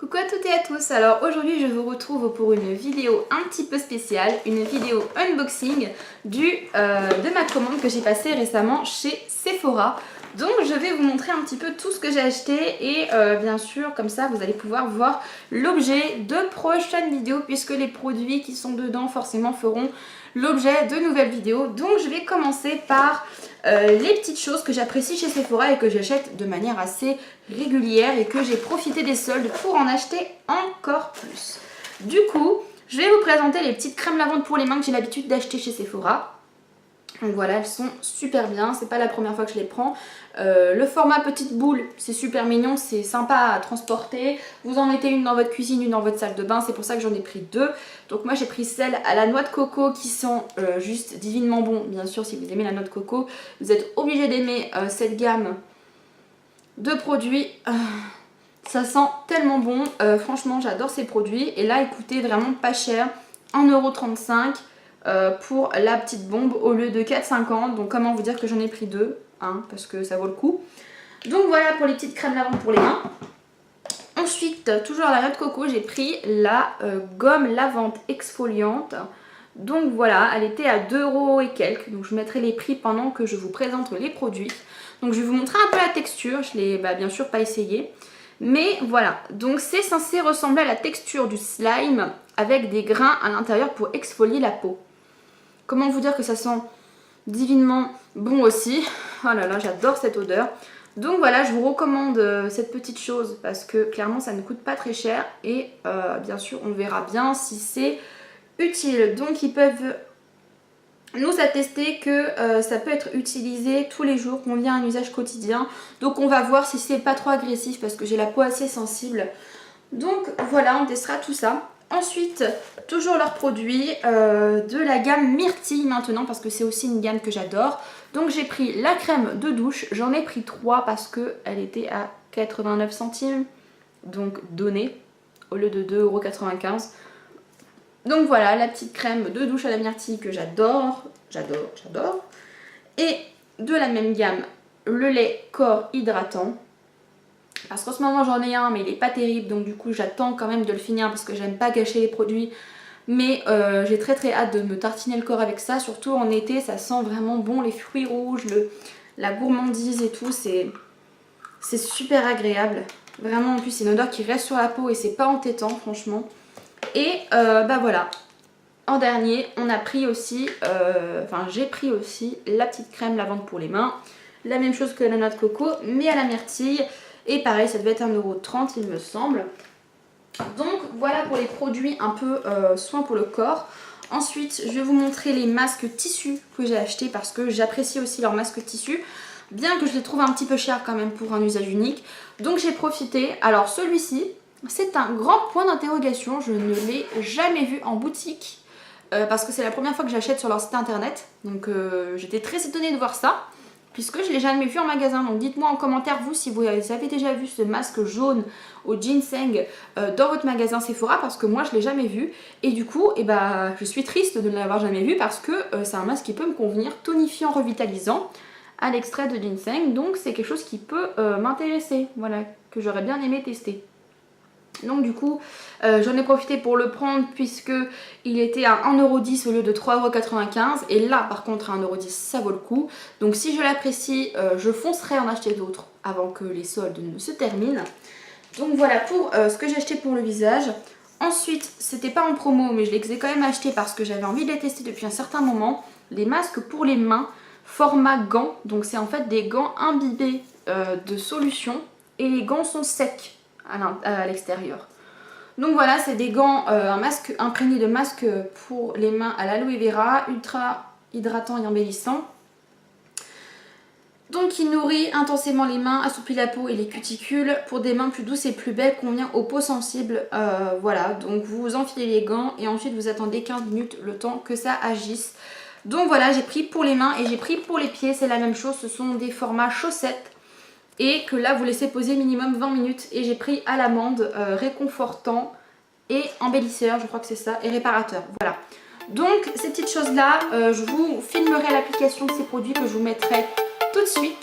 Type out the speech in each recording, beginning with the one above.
Coucou à toutes et à tous, alors aujourd'hui je vous retrouve pour une vidéo un petit peu spéciale, une vidéo unboxing de ma commande que j'ai passée récemment chez Sephora. Donc je vais vous montrer un petit peu tout ce que j'ai acheté et bien sûr comme ça vous allez pouvoir voir l'objet de prochaines vidéos puisque les produits qui sont dedans forcément feront l'objet de nouvelles vidéos. Donc je vais commencer par les petites choses que j'apprécie chez Sephora et que j'achète de manière assez régulière et que j'ai profité des soldes pour en acheter encore plus. Du coup, je vais vous présenter les petites crèmes lavande pour les mains que j'ai l'habitude d'acheter chez Sephora. Donc voilà, elles sont super bien, c'est pas la première fois que je les prends. Le format petite boule, c'est super mignon, c'est sympa à transporter. Vous en mettez une dans votre cuisine, une dans votre salle de bain, c'est pour ça que j'en ai pris deux. Donc moi j'ai pris celles à la noix de coco qui sont juste divinement bon. Bien sûr, si vous aimez la noix de coco, vous êtes obligé d'aimer cette gamme de produits. Ça sent tellement bon, franchement j'adore ces produits. Et là, ils coûtaient vraiment pas cher, 1,35 € pour la petite bombe au lieu de 4,50 €. Donc comment vous dire que j'en ai pris deux, hein, parce que ça vaut le coup. Donc voilà pour les petites crèmes lavande pour les mains. Ensuite, toujours à la noix de coco, j'ai pris la gomme lavante exfoliante. Donc voilà, elle était à 2 € et quelques. Donc je mettrai les prix pendant que je vous présente les produits. Donc je vais vous montrer un peu la texture, je l'ai bien sûr pas essayé. Mais voilà, donc c'est censé ressembler à la texture du slime avec des grains à l'intérieur pour exfolier la peau. Comment vous dire que ça sent divinement bon aussi. Oh là là, j'adore cette odeur. Donc voilà, je vous recommande cette petite chose parce que clairement ça ne coûte pas très cher. Et bien sûr on verra bien si c'est utile. Donc ils peuvent nous attester que ça peut être utilisé tous les jours, qu'on vient à un usage quotidien. Donc on va voir si c'est pas trop agressif parce que j'ai la peau assez sensible. Donc voilà, on testera tout ça. Ensuite, toujours leurs produits de la gamme Myrtille maintenant parce que c'est aussi une gamme que j'adore. Donc j'ai pris la crème de douche, j'en ai pris 3 parce qu'elle était à 89 centimes, donc donnée au lieu de 2,95 €. Donc voilà, la petite crème de douche à la myrtille que j'adore, j'adore. Et de la même gamme, le lait corps hydratant. Parce qu'en ce moment j'en ai un mais il est pas terrible, donc du coup j'attends quand même de le finir parce que j'aime pas gâcher les produits. Mais j'ai très hâte de me tartiner le corps avec ça, surtout en été, ça sent vraiment bon, les fruits rouges, la gourmandise et tout, c'est super agréable. Vraiment en plus c'est une odeur qui reste sur la peau et c'est pas entêtant franchement. Et voilà, en dernier on a pris aussi, j'ai pris aussi la petite crème lavande pour les mains. La même chose que la noix de coco mais à la myrtille. Et pareil, ça devait être 1,30 € il me semble. Donc voilà pour les produits un peu soins pour le corps. Ensuite, je vais vous montrer les masques tissus que j'ai achetés parce que j'apprécie aussi leurs masques tissus. Bien que je les trouve un petit peu chers quand même pour un usage unique. Donc j'ai profité. Alors celui-ci, c'est un grand point d'interrogation. Je ne l'ai jamais vu en boutique. Parce que c'est la première fois que j'achète sur leur site internet. Donc j'étais très étonnée de voir ça, puisque je ne l'ai jamais vu en magasin. Donc dites-moi en commentaire vous si vous avez déjà vu ce masque jaune au ginseng dans votre magasin Sephora, parce que moi je ne l'ai jamais vu. Et du coup je suis triste de ne l'avoir jamais vu parce que c'est un masque qui peut me convenir, tonifiant, revitalisant à l'extrait de ginseng. Donc c'est quelque chose qui peut m'intéresser, voilà, que j'aurais bien aimé tester. Donc du coup j'en ai profité pour le prendre puisque il était à 1,10 € au lieu de 3,95 €. Et là par contre à 1,10 € ça vaut le coup. Donc si je l'apprécie, je foncerai en acheter d'autres avant que les soldes ne se terminent. Donc voilà pour ce que j'ai acheté pour le visage. Ensuite, c'était pas en promo mais je les ai quand même achetés parce que j'avais envie de les tester depuis un certain moment. Les masques pour les mains, format gants. Donc c'est en fait des gants imbibés de solution et les gants sont secs à l'extérieur. Donc voilà, c'est des gants, un masque imprégné de masque pour les mains à l'aloe vera, ultra hydratant et embellissant. Donc il nourrit intensément les mains, assouplit la peau et les cuticules. Pour des mains plus douces et plus belles, convient aux peaux sensibles. Voilà, donc vous enfilez les gants et ensuite vous attendez 15 minutes le temps que ça agisse. Donc voilà, j'ai pris pour les mains et j'ai pris pour les pieds, c'est la même chose, ce sont des formats chaussettes. Et que là vous laissez poser minimum 20 minutes. Et j'ai pris à l'amande, réconfortant et embellisseur, je crois que c'est ça, et réparateur. Voilà. Donc ces petites choses là, je vous filmerai l'application de ces produits que je vous mettrai tout de suite.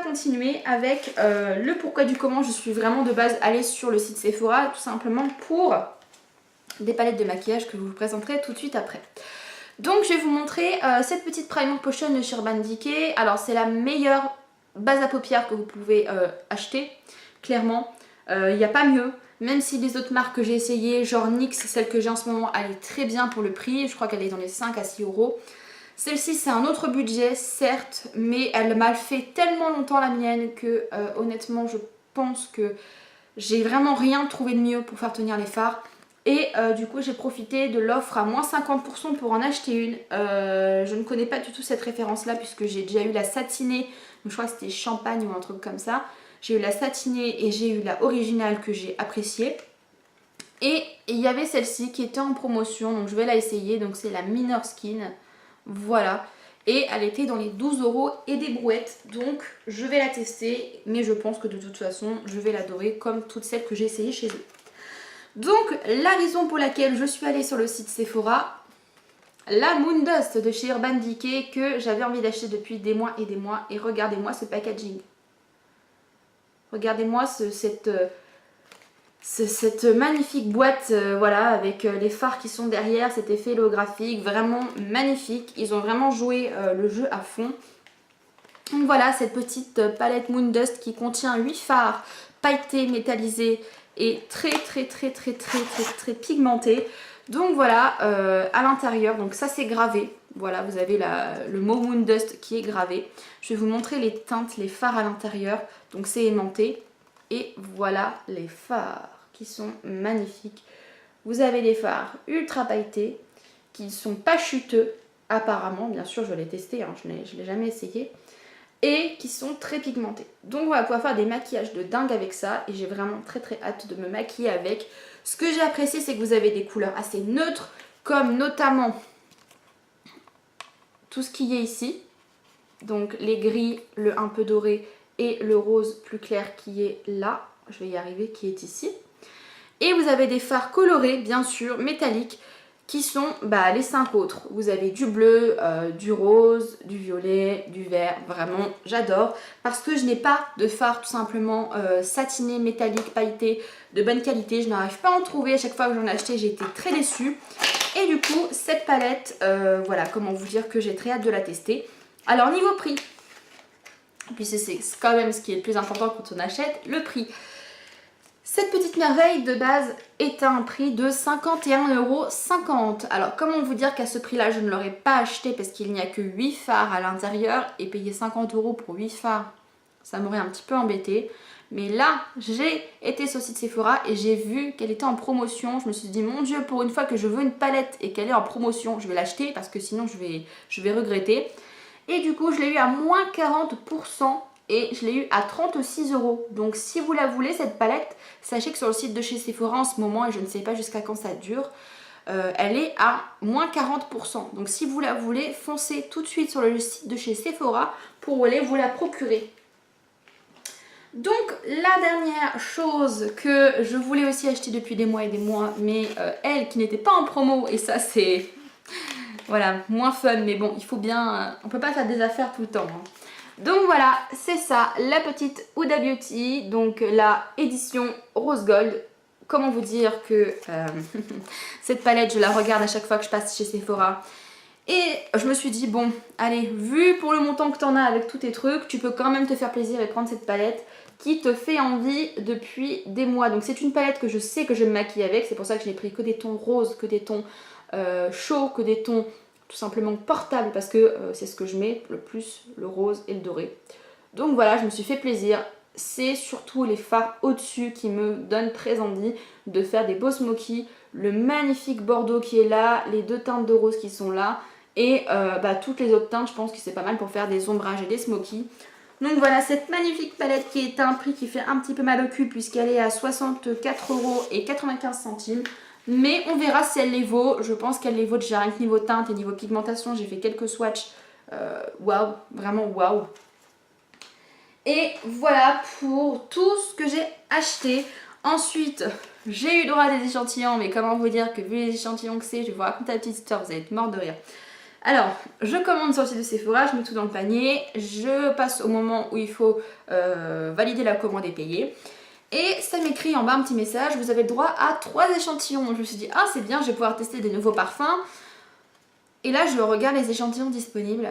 continuer avec le pourquoi du comment. Je suis vraiment de base allée sur le site Sephora tout simplement pour des palettes de maquillage que je vous présenterai tout de suite après. Donc je vais vous montrer cette petite primer potion de chez Urban Decay. Alors c'est la meilleure base à paupières que vous pouvez acheter, clairement. Il n'y a pas mieux. Même si les autres marques que j'ai essayées, genre NYX, celle que j'ai en ce moment, elle est très bien pour le prix. Je crois qu'elle est dans les 5 à 6 euros. Celle-ci c'est un autre budget certes, mais elle m'a fait tellement longtemps la mienne que honnêtement je pense que j'ai vraiment rien trouvé de mieux pour faire tenir les fards. Et du coup j'ai profité de l'offre à moins 50% pour en acheter une. Je ne connais pas du tout cette référence là puisque j'ai déjà eu la satinée, donc je crois que c'était champagne ou un truc comme ça. J'ai eu la satinée et j'ai eu la originale que j'ai appréciée. Et il y avait celle-ci qui était en promotion, donc je vais la essayer. Donc c'est la Minor Skin, voilà. Et elle était dans les 12 euros et des brouettes, donc je vais la tester. Mais je pense que de toute façon je vais l'adorer comme toutes celles que j'ai essayées chez eux. Donc la raison pour laquelle je suis allée sur le site Sephora, la Moon Dust de chez Urban Decay que j'avais envie d'acheter depuis des mois. Et regardez-moi ce packaging. Regardez-moi cette magnifique boîte, voilà, avec les fards qui sont derrière, cet effet holographique, vraiment magnifique. Ils ont vraiment joué le jeu à fond. Donc voilà, cette petite palette Moon Dust qui contient 8 fards pailletés, métallisés et très pigmentés. Donc voilà, à l'intérieur, donc ça c'est gravé. Voilà, vous avez le mot Moon Dust qui est gravé. Je vais vous montrer les teintes, les fards à l'intérieur. Donc c'est aimanté. Et voilà les fards qui sont magnifiques. Vous avez des fards ultra pailletés qui ne sont pas chuteux apparemment. Bien sûr, je l'ai testé, hein, je ne l'ai jamais essayé. Et qui sont très pigmentés. Donc on va pouvoir faire des maquillages de dingue avec ça. Et j'ai vraiment très hâte de me maquiller avec. Ce que j'ai apprécié, c'est que vous avez des couleurs assez neutres, comme notamment tout ce qui est ici. Donc les gris, le un peu doré et le rose plus clair qui est là. Je vais y arriver, qui est ici. Et vous avez des fards colorés, bien sûr, métalliques, qui sont les 5 autres. Vous avez du bleu, du rose, du violet, du vert. Vraiment, j'adore. Parce que je n'ai pas de fard tout simplement satiné, métallique, pailleté, de bonne qualité. Je n'arrive pas à en trouver. À chaque fois que j'en ai acheté, j'ai été très déçue. Et du coup, cette palette, voilà, comment vous dire que j'ai très hâte de la tester. Alors, niveau prix, puis c'est quand même ce qui est le plus important quand on achète, le prix. Cette petite merveille de base est à un prix de 51,50 €. Alors comment vous dire qu'à ce prix là je ne l'aurais pas acheté parce qu'il n'y a que 8 fards à l'intérieur et payer 50 € pour 8 fards, ça m'aurait un petit peu embêté. Mais là j'ai été sur le site Sephora et j'ai vu qu'elle était en promotion. Je me suis dit mon dieu, pour une fois que je veux une palette et qu'elle est en promotion, je vais l'acheter parce que sinon je vais regretter. Et du coup je l'ai eu à moins 40%. Et je l'ai eu à 36 €. Donc si vous la voulez cette palette, sachez que sur le site de chez Sephora en ce moment, et je ne sais pas jusqu'à quand ça dure, elle est à moins 40%. Donc si vous la voulez, foncez tout de suite sur le site de chez Sephora pour aller vous la procurer. Donc la dernière chose que je voulais aussi acheter depuis des mois et des mois, mais elle qui n'était pas en promo, et ça c'est voilà, moins fun, mais bon, il faut bien, on peut pas faire des affaires tout le temps, hein. Donc voilà, c'est ça, la petite Huda Beauty, donc la édition Rose Gold. Comment vous dire que cette palette, je la regarde à chaque fois que je passe chez Sephora. Et je me suis dit, bon, allez, vu pour le montant que tu en as avec tous tes trucs, tu peux quand même te faire plaisir et prendre cette palette qui te fait envie depuis des mois. Donc c'est une palette que je sais que je me maquille avec, c'est pour ça que je n'ai pris que des tons roses, que des tons chauds, que des tons tout simplement portable parce que c'est ce que je mets le plus, le rose et le doré. Donc voilà, je me suis fait plaisir. C'est surtout les fards au-dessus qui me donnent très envie de faire des beaux smoky. Le magnifique bordeaux qui est là, les deux teintes de rose qui sont là et toutes les autres teintes, je pense que c'est pas mal pour faire des ombrages et des smoky. Donc voilà, cette magnifique palette qui est à un prix qui fait un petit peu mal au cul puisqu'elle est à 64,95 €. Mais on verra si elle les vaut. Je pense qu'elle les vaut déjà rien que niveau teinte et niveau pigmentation. J'ai fait quelques swatchs. Waouh, vraiment waouh. Et voilà pour tout ce que j'ai acheté. Ensuite, j'ai eu droit à des échantillons. Mais comment vous dire que vu les échantillons que c'est, je vais vous raconter la petite histoire. Vous allez être mort de rire. Alors, je commande sur le site de Sephora, je mets tout dans le panier, je passe au moment où il faut valider la commande et payer. Et ça m'écrit en bas un petit message, vous avez le droit à 3 échantillons. Je me suis dit, ah c'est bien, je vais pouvoir tester des nouveaux parfums. Et là, je regarde les échantillons disponibles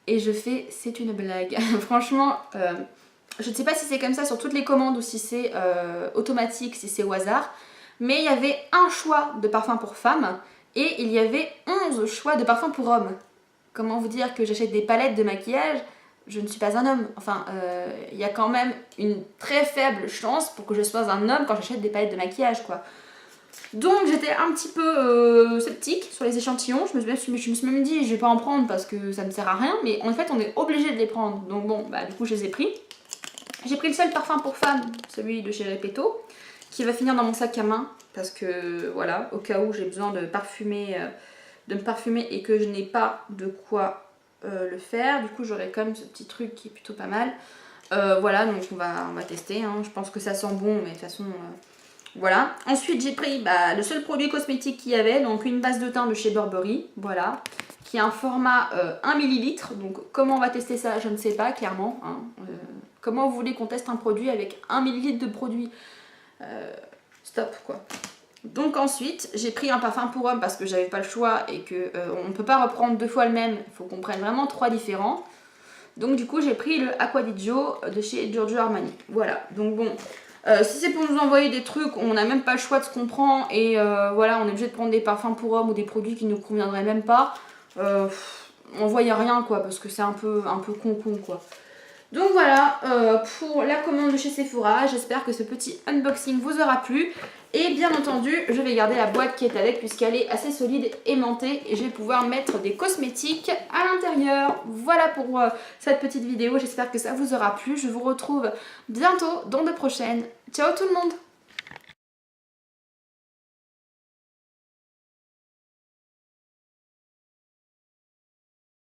et je fais, c'est une blague. Franchement, je ne sais pas si c'est comme ça sur toutes les commandes ou si c'est automatique, si c'est au hasard. Mais il y avait un choix de parfum pour femmes et il y avait 11 choix de parfums pour hommes. Comment vous dire que j'achète des palettes de maquillage? Je ne suis pas un homme. Enfin, il y a quand même une très faible chance pour que je sois un homme quand j'achète des palettes de maquillage, quoi. Donc j'étais un petit peu sceptique sur les échantillons. Je me suis même dit, je vais pas en prendre parce que ça ne sert à rien. Mais en fait, on est obligé de les prendre. Donc bon, bah du coup, je les ai pris. J'ai pris le seul parfum pour femme, celui de chez Repetto, qui va finir dans mon sac à main. Parce que voilà, au cas où j'ai besoin de me parfumer et que je n'ai pas de quoi le faire. Du coup, j'aurai quand même ce petit truc qui est plutôt pas mal. Voilà, donc on va tester. Hein. Je pense que ça sent bon, mais de toute façon, voilà. Ensuite, j'ai pris le seul produit cosmétique qu'il y avait, donc une base de teint de chez Burberry, voilà, qui a un format 1 ml. Donc, comment on va tester ça, je ne sais pas, clairement. Hein. Comment vous voulez qu'on teste un produit avec 1 ml de produit stop, quoi. Donc ensuite, j'ai pris un parfum pour homme parce que j'avais pas le choix et que on ne peut pas reprendre 2 fois le même. Il faut qu'on prenne vraiment 3 différents. Donc du coup, j'ai pris le Acqua di Gio de chez Giorgio Armani. Voilà, donc bon, si c'est pour nous envoyer des trucs, on n'a même pas le choix de ce qu'on prend et voilà, on est obligé de prendre des parfums pour hommes ou des produits qui ne nous conviendraient même pas. Envoyez rien, quoi, parce que c'est un peu con quoi. Donc voilà pour la commande de chez Sephora. J'espère que ce petit unboxing vous aura plu. Et bien entendu, je vais garder la boîte qui est avec puisqu'elle est assez solide et aimantée. Et je vais pouvoir mettre des cosmétiques à l'intérieur. Voilà pour cette petite vidéo. J'espère que ça vous aura plu. Je vous retrouve bientôt dans de prochaines. Ciao tout le monde!